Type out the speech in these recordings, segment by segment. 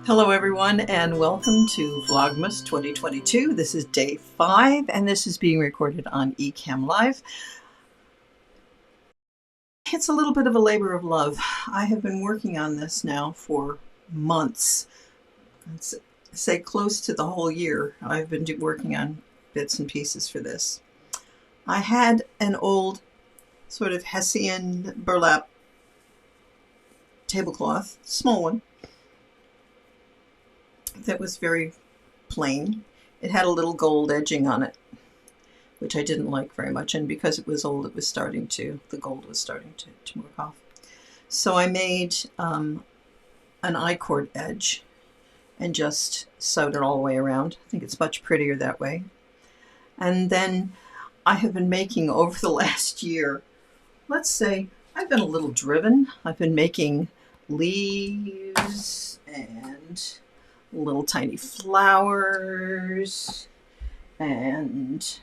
Hello everyone and welcome to Vlogmas 2022. This is day 5 and this is being recorded on Ecamm Live. It's a little bit of a labor of love. I have been working on this now for months. I'd say close to the whole year. I've been working on bits and pieces for this. I had an old sort of Hessian burlap tablecloth, small one, that was very plain. It had a little gold edging on it, which I didn't like very much, and because it was old, the gold was starting to work off. So I made an I-cord edge and just sewed it all the way around. I think it's much prettier that way. And then I have been making over the last year, let's say, I've been a little driven. I've been making leaves and little tiny flowers and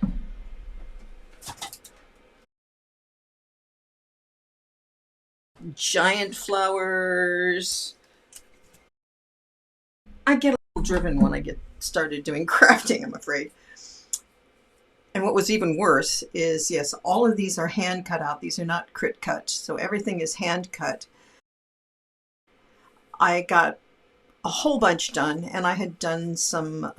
giant flowers. I get a little driven when I get started doing crafting, I'm afraid. And what was even worse is, yes, all of these are hand cut out. These are not crit cut, so everything is hand cut. I got a whole bunch done, and I had done some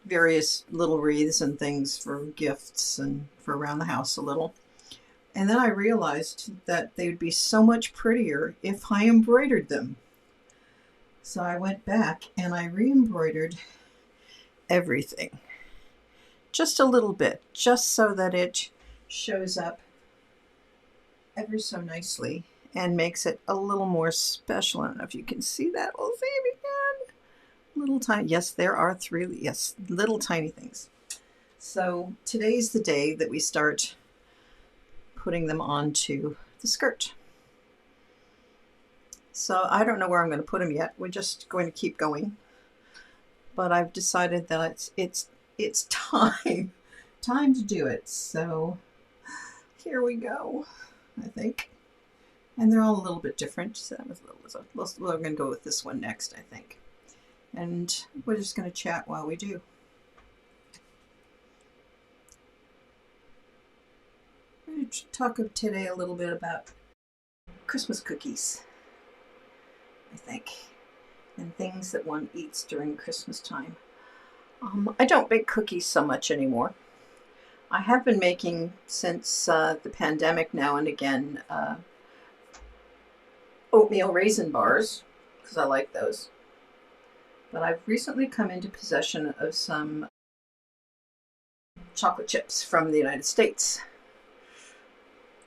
various little wreaths and things for gifts and for around the house a little. And then I realized that they would be so much prettier if I embroidered them. So I went back and I re-embroidered everything. Just a little bit, just so that it shows up ever so nicely and makes it a little more special. I don't know if you can see that. We'll see if you can. Little tiny, yes, there are 3, yes, little tiny things. So today's the day that we start putting them onto the skirt. So I don't know where I'm going to put them yet. We're just going to keep going. But I've decided that it's time to do it. So here we go, I think. And they're all a little bit different. So we're going to go with this one next, I think. And we're just going to chat while we do. I'm going to talk today a little bit about Christmas cookies, I think, and things that one eats during Christmas time. I don't bake cookies so much anymore. I have been making since the pandemic now and again oatmeal raisin bars, because I like those. But I've recently come into possession of some chocolate chips from the United States.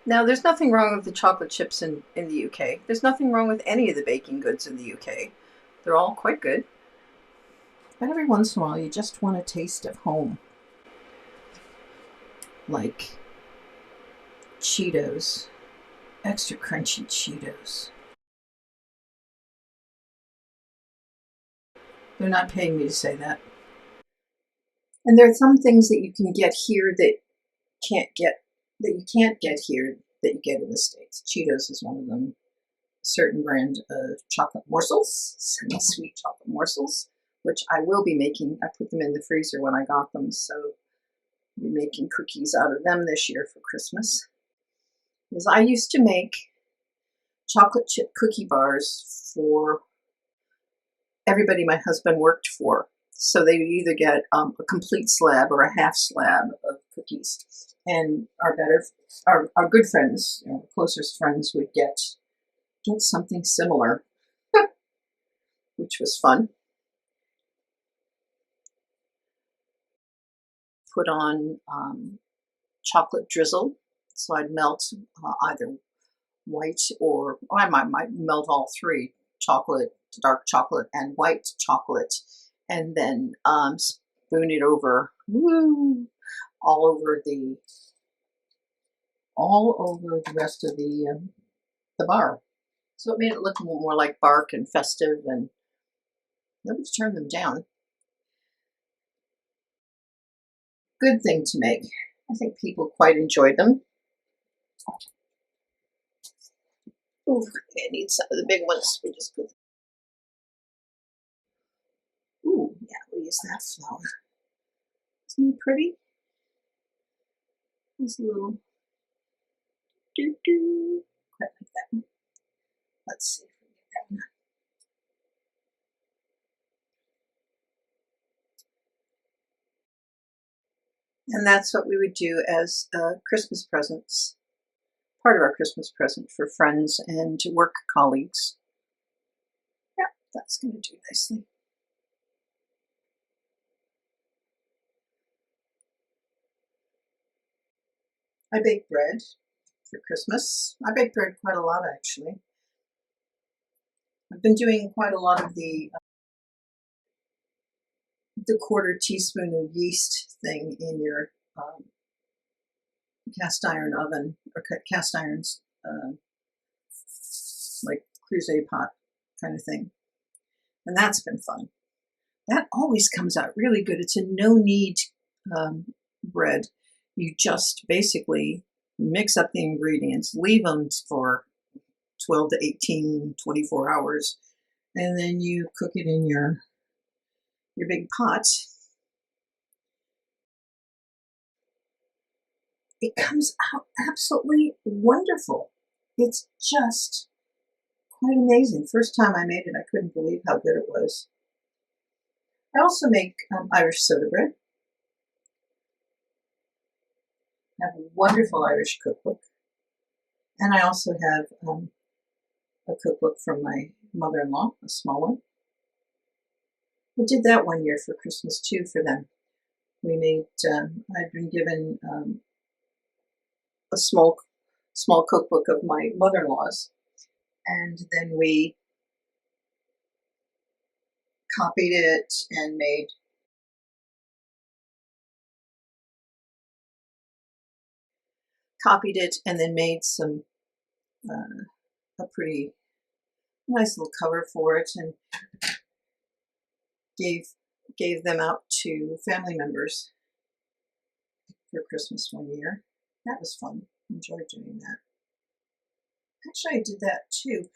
Now, there's nothing wrong with the chocolate chips in the UK. There's nothing wrong with any of the baking goods in the UK. They're all quite good. But every once in a while, you just want a taste of home. Like Cheetos. Extra crunchy Cheetos. They're not paying me to say that. And there are some things that you can get here that you can't get here that you get in the States. Cheetos is one of them. A certain brand of chocolate morsels, semi-sweet chocolate morsels, which I will be making. I put them in the freezer when I got them, so I'll be making cookies out of them this year for Christmas. Because I used to make chocolate chip cookie bars for everybody my husband worked for. So they would either get a complete slab or a half slab of cookies. And our good friends, closest friends, would get something similar, which was fun. Put on chocolate drizzle. So I'd melt either white or I might melt all 3, chocolate, dark chocolate, and white chocolate, and then spoon it over, all over the rest of the bar. So it made it look more like bark and festive, and nobody's turned them down. Good thing to make. I think people quite enjoyed them. Ooh, I need some of the big ones. We just put is that flower? Isn't he pretty? He's a little doo-doo. Quite like that one. Let's see if we can get that one. And that's what we would do as Christmas presents, part of our Christmas present for friends and work colleagues. Yeah, that's going to do nicely. I bake bread for Christmas. I bake bread quite a lot, actually. I've been doing quite a lot of the quarter teaspoon of yeast thing in your cast iron oven, or cast irons, like crusade pot kind of thing. And that's been fun. That always comes out really good. It's a no-knead bread. You just basically mix up the ingredients, leave them for 12 to 18, 24 hours, and then you cook it in your big pot. It comes out absolutely wonderful. It's just quite amazing. First time I made it, I couldn't believe how good it was. I also make Irish soda bread. I have a wonderful Irish cookbook. And I also have a cookbook from my mother-in-law, a small one. I did that one year for Christmas too for them. We made, I'd been given a small cookbook of my mother-in-law's, and then we copied it and made some a pretty nice little cover for it, and gave them out to family members for Christmas one year. That was fun. Enjoyed doing that. Actually, I did that too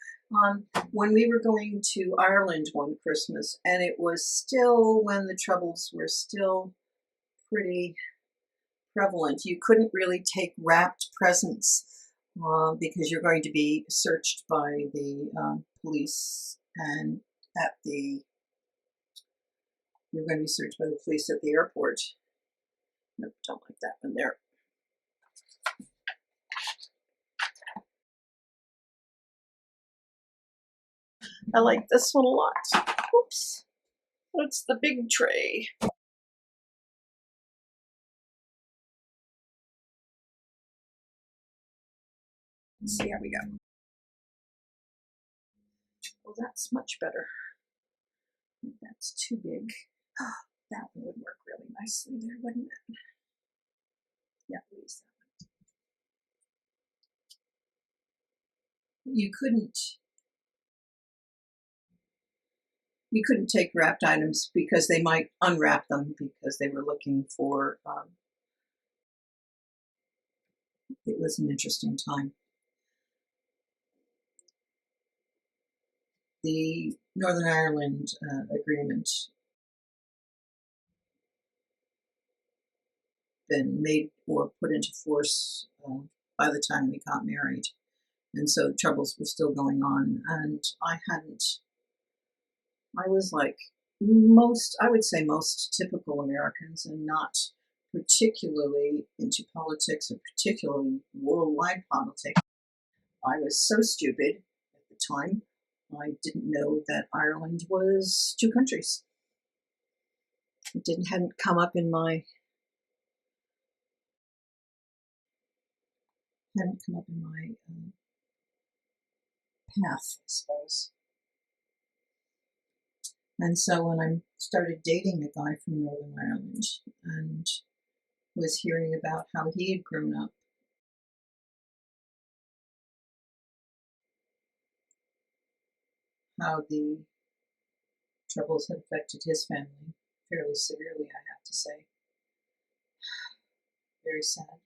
when we were going to Ireland one Christmas, and it was still when the Troubles were still pretty prevalent. You couldn't really take wrapped presents because you're going to be searched by the police, and you're going to be searched by the police at the airport. Nope, don't like that one there. I like this one a lot. Oops. That's the big tray. Let's see how we go. Well, that's much better. I think that's too big. That one would work really nicely there, wouldn't it? Yeah, we'll use that one. You couldn't take wrapped items because they might unwrap them because they were looking for, it was an interesting time. The Northern Ireland agreement been made or put into force by the time we got married. And so troubles were still going on. And I was like I would say most typical Americans, and not particularly into politics or particularly worldwide politics. I was so stupid at the time. I didn't know that Ireland was two countries. It hadn't come up in my path, I suppose. And so when I started dating a guy from Northern Ireland and was hearing about how he had grown up, how the Troubles had affected his family fairly severely, I have to say. Very sad.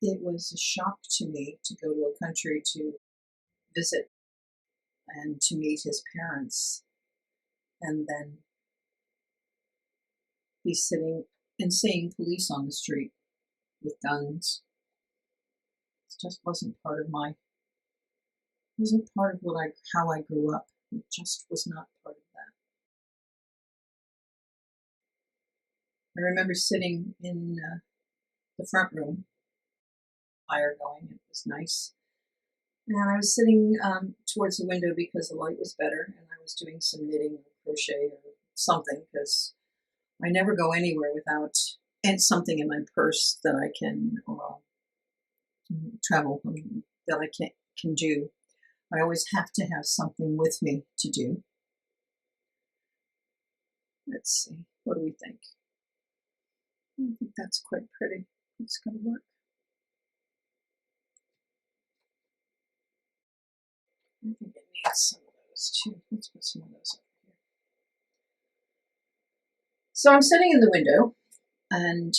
It was a shock to me to go to a country to visit and to meet his parents, and then be sitting and seeing police on the street with guns. It just wasn't part of how I grew up. It just was not part of that. I remember sitting in the front room, fire going. It was nice. And I was sitting towards the window because the light was better, and I was doing some knitting or crochet or something, because I never go anywhere without something in my purse that I can travel that I can do. I always have to have something with me to do. Let's see, what do we think? I think that's quite pretty. It's going to work. I think it needs some of those too. Let's put some of those over here. So I'm sitting in the window, and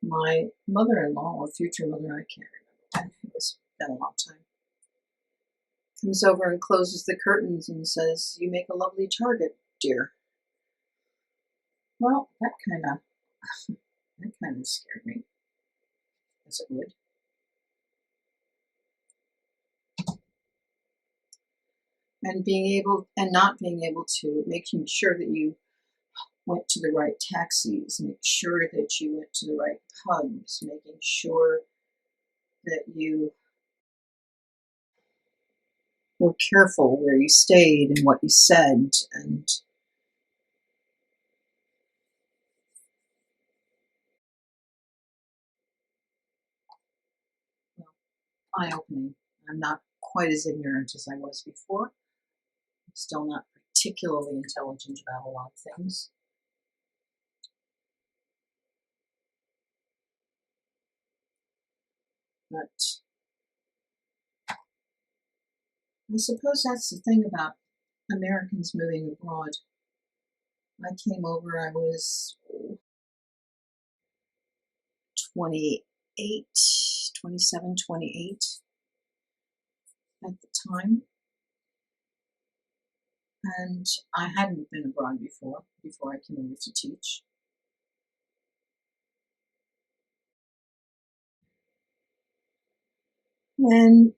my mother-in-law, or future mother, I can't remember, it's been a long time, comes over and closes the curtains and says, "You make a lovely target, dear." Well, that kind of scared me, as it would. And not being able to, making sure that you went to the right taxis, make sure that you went to the right pubs, making sure that you were careful where you stayed and what you said, and well, eye-opening. I'm not quite as ignorant as I was before. I'm still not particularly intelligent about a lot of things. But I suppose that's the thing about Americans moving abroad. I came over, I was 28, 27, 28 at the time. And I hadn't been abroad before I came over to teach. And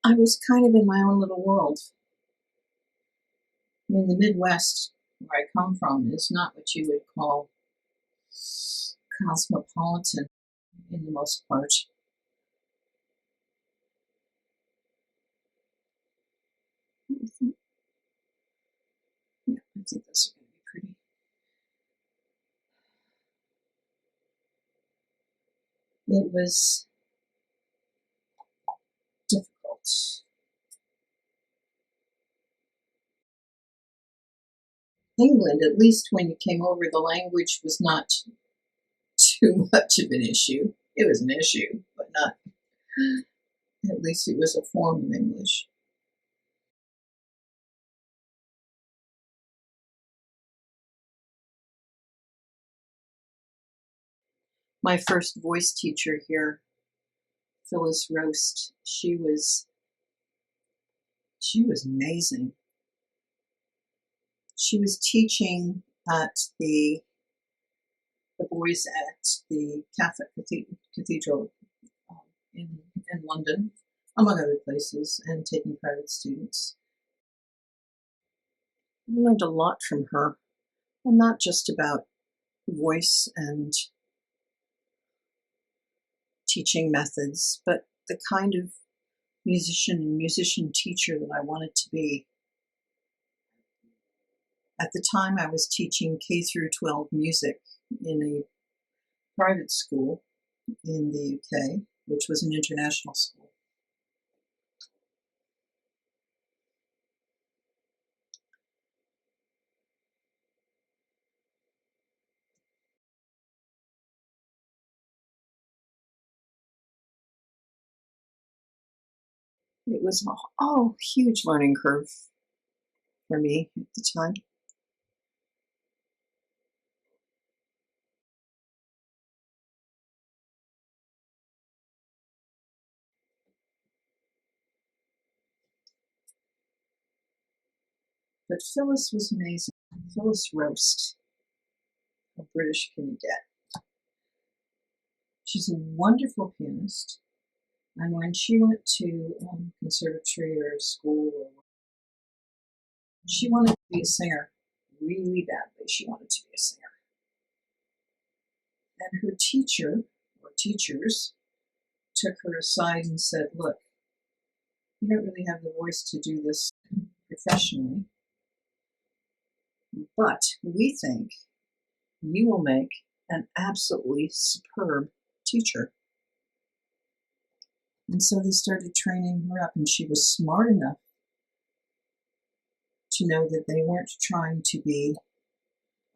I was kind of in my own little world. I mean, the Midwest, where I come from, is not what you would call cosmopolitan in the most part. Yeah, I think those are going to be pretty. It was difficult. England, at least when you came over, the language was not too much of an issue. It was an issue, but not, at least it was a form of English. My first voice teacher here, Phyllis Roast, she was amazing. She was teaching at the boys at the Catholic Cathedral in London, among other places, and taking private students. I learned a lot from her, and not just about voice and teaching methods, but the kind of musician teacher that I wanted to be. At the time, I was teaching K through 12 music in a private school in the UK, which was an international school. It was a huge learning curve for me at the time. But Phyllis was amazing. Phyllis Roast. How British can you get? She's a wonderful pianist. And when she went to conservatory or school, she wanted to be a singer really badly. She wanted to be a singer. And her teacher or teachers took her aside and said, look, you don't really have the voice to do this professionally, but we think you will make an absolutely superb teacher. And so they started training her up, and she was smart enough to know that they weren't trying to be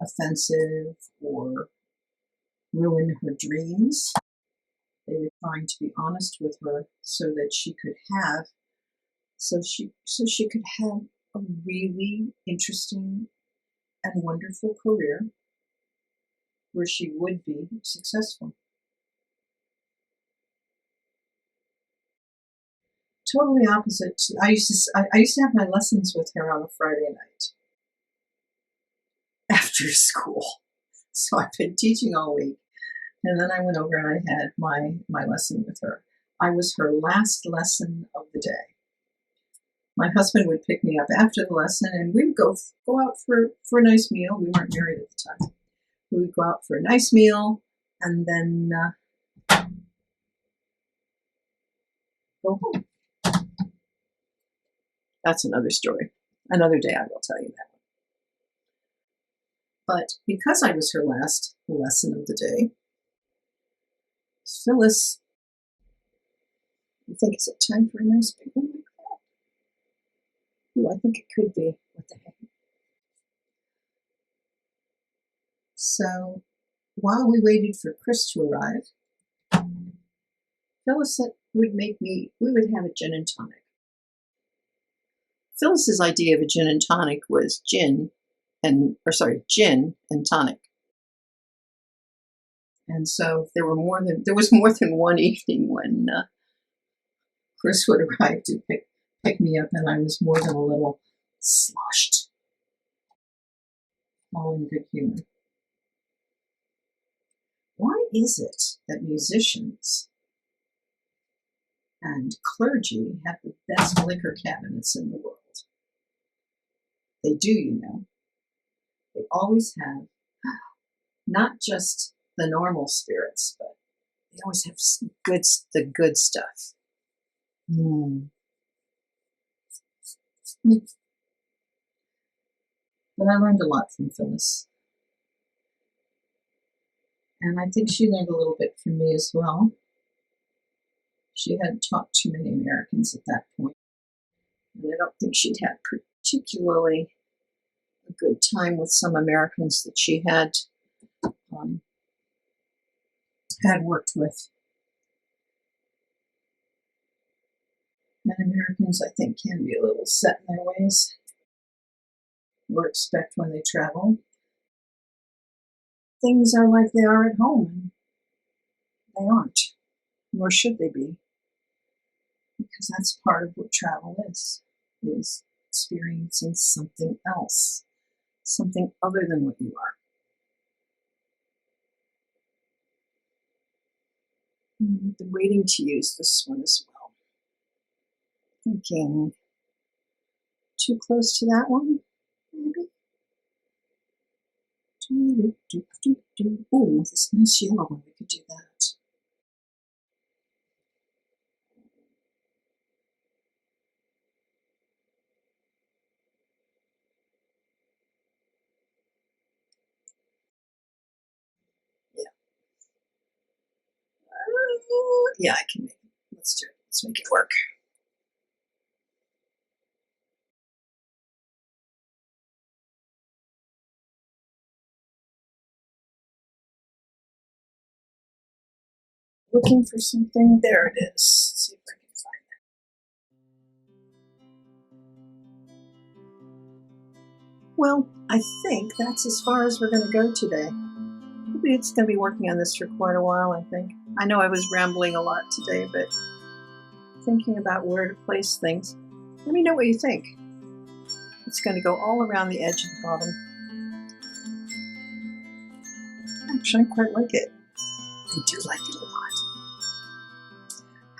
offensive or ruin her dreams. They were trying to be honest with her so that she could have a really interesting and wonderful career where she would be successful. Totally opposite. I used to have my lessons with her on a Friday night after school. So I've been teaching all week, and then I went over and I had my lesson with her. I was her last lesson of the day. My husband would pick me up after the lesson, and we would go out for a nice meal. We weren't married at the time. We would go out for a nice meal, and then go home. That's another story. Another day I will tell you that one. But because I was her last lesson of the day, Phyllis, I think, is it time for a nice big one like that? Ooh, I think it could be. What the heck? So while we waited for Chris to arrive, Phyllis said we would have a gin and tonic. Phyllis's idea of a gin and tonic was gin and tonic. And so there was more than one evening when Chris would arrive to pick me up, and I was more than a little sloshed, all in good humor. Why is it that musicians and clergy have the best liquor cabinets in the world? They do, you know. They always have not just the normal spirits, but they always have the good stuff. But I learned a lot from Phyllis. And I think she learned a little bit from me as well. She hadn't taught too many Americans at that point. And I don't think she'd had particularly a good time with some Americans that she had worked with. And Americans, I think, can be a little set in their ways, or expect when they travel. Things are like they are at home, and they aren't, nor should they be, because that's part of what travel is experiencing something else, something other than what you are. I've been waiting to use this one as well. Thinking too close to that one, maybe? Oh, this nice yellow one, we could do that. Yeah, I can make it. Let's do it. Let's make it work. Looking for something. There it is. Let's see if I can find it. Well, I think that's as far as we're going to go today. Maybe it's going to be working on this for quite a while, I think. I know I was rambling a lot today, but thinking about where to place things. Let me know what you think. It's going to go all around the edge of the bottom. Actually, I quite like it. I do like it a lot.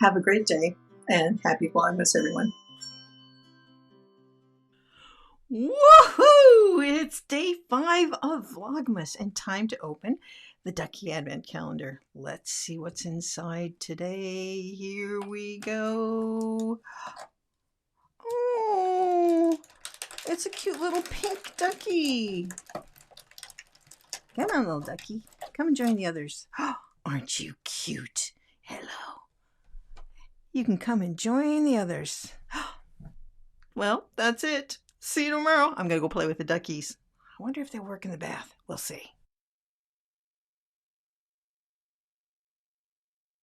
Have a great day, and happy Vlogmas, everyone. Woohoo! It's day 5 of Vlogmas and time to open the Duckie Advent Calendar. Let's see what's inside today. Here we go. Oh, it's a cute little pink ducky. Come on, little ducky. Come and join the others. Aren't you cute? Hello. You can come and join the others. Well, that's it. See you tomorrow. I'm going to go play with the duckies. I wonder if they work in the bath. We'll see.